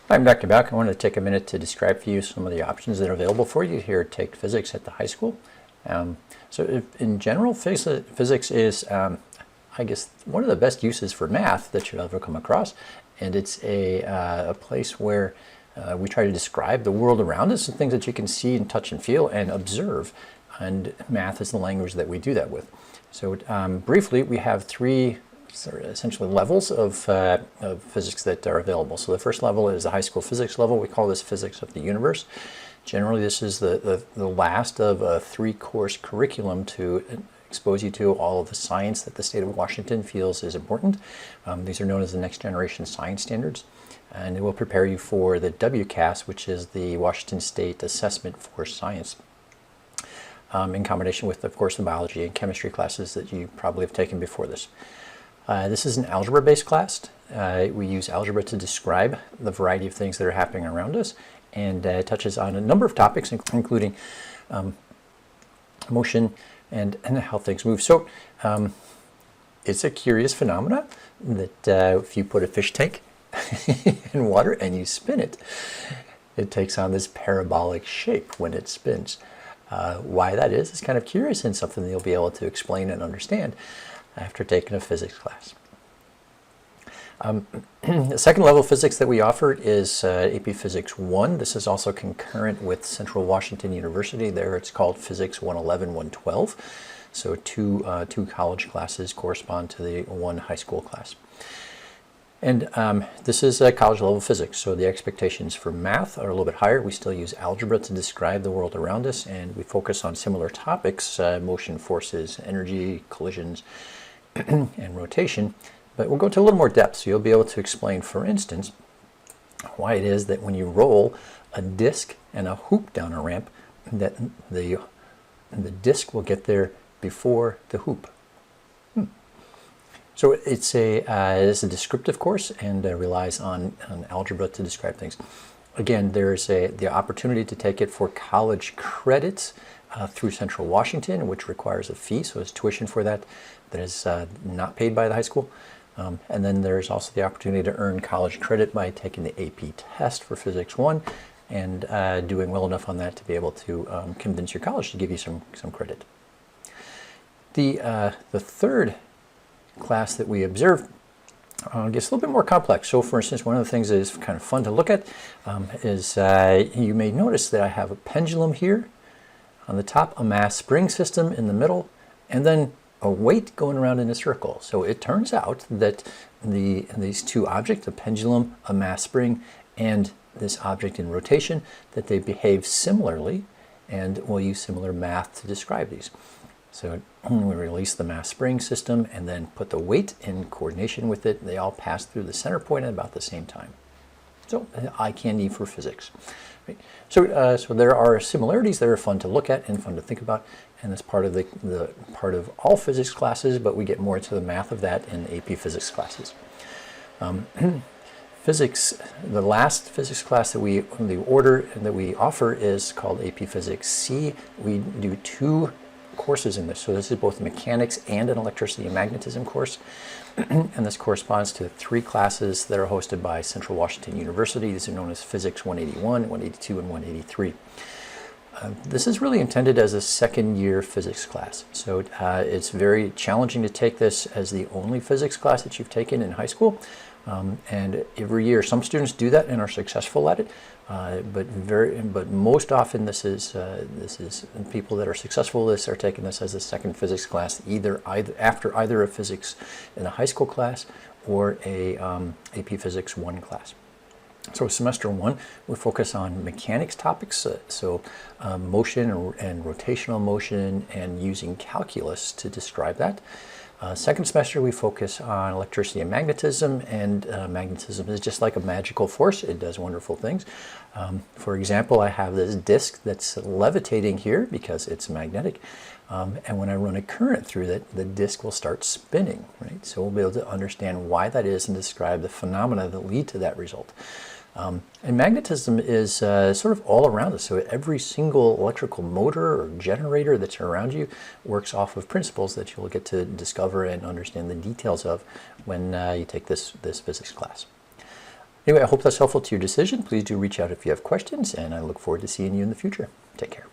I'm Dr. Bauck. I wanted to take a minute to describe for you some of the options that are available for you here at Take Physics at the high school. In general, physics is, I guess, one of the best uses for math that you'll ever come across. And it's a place where we try to describe the world around us and things that you can see and touch and feel and observe. And math is the language that we do that with. So briefly, we have three essentially levels of physics that are available. So the first level is the high school physics level. We call this physics of the universe. Generally, this is the last of a three-course curriculum to expose you to all of the science that the state of Washington feels is important. These are known as the Next Generation Science Standards. And it will prepare you for the WCAS, which is the Washington State Assessment for Science, in combination with, of course, the biology and chemistry classes that you probably have taken before this. This is an algebra-based class. We use algebra to describe the variety of things that are happening around us, and it touches on a number of topics, including motion and how things move. So it's a curious phenomenon that if you put a fish tank in water and you spin it, it takes on this parabolic shape when it spins. Why that is kind of curious and something that you'll be able to explain and understand after taking a physics class. The second level of physics that we offer is AP Physics 1. This is also concurrent with Central Washington University. There it's called Physics 111, 112. So two college classes correspond to the one high school class. And this is college level physics, so the expectations for math are a little bit higher. We still use algebra to describe the world around us, and we focus on similar topics, motion, forces, energy, collisions, and rotation. But we'll go to a little more depth, so you'll be able to explain, for instance, why it is that when you roll a disc and a hoop down a ramp, that the disc will get there before the hoop. So it's a descriptive course and relies on algebra to describe things. Again, there's the opportunity to take it for college credits through Central Washington, which requires a fee, so there's tuition for that is not paid by the high school. And then there's also the opportunity to earn college credit by taking the AP test for Physics 1 and doing well enough on that to be able to convince your college to give you some credit. The third class that we observe gets a little bit more complex. So for instance, one of the things that is kind of fun to look at is you may notice that I have a pendulum here on the top, a mass spring system in the middle, and then a weight going around in a circle. So it turns out that these two objects, a pendulum, a mass spring, and this object in rotation, that they behave similarly, and we'll use similar math to describe these. So we release the mass spring system and then put the weight in coordination with it. They all pass through the center point at about the same time. So eye candy for physics. Right. So there are similarities that are fun to look at and fun to think about, and that's part of the part of all physics classes, but we get more into the math of that in AP Physics classes. Physics, the last physics class that the order that we offer is called AP Physics C. We do two courses in this. So this is both mechanics and an electricity and magnetism course. And this corresponds to three classes that are hosted by Central Washington University. These are known as Physics 181, 182, and 183. This is really intended as a second-year physics class. So it's very challenging to take this as the only physics class that you've taken in high school. And every year, some students do that and are successful at it. But most often, this is people that are successful at this are taking this as a second physics class, after either a physics in a high school class or a AP Physics 1 class. So semester 1, we focus on mechanics topics, motion and rotational motion, and using calculus to describe that. Second semester, we focus on electricity and magnetism, and magnetism is just like a magical force. It does wonderful things. For example, I have this disc that's levitating here because it's magnetic, and when I run a current through it, the disc will start spinning, right? So we'll be able to understand why that is and describe the phenomena that lead to that result. And magnetism is sort of all around us. So every single electrical motor or generator that's around you works off of principles that you'll get to discover and understand the details of when you take this physics class. Anyway, I hope that's helpful to your decision. Please do reach out if you have questions, and I look forward to seeing you in the future. Take care.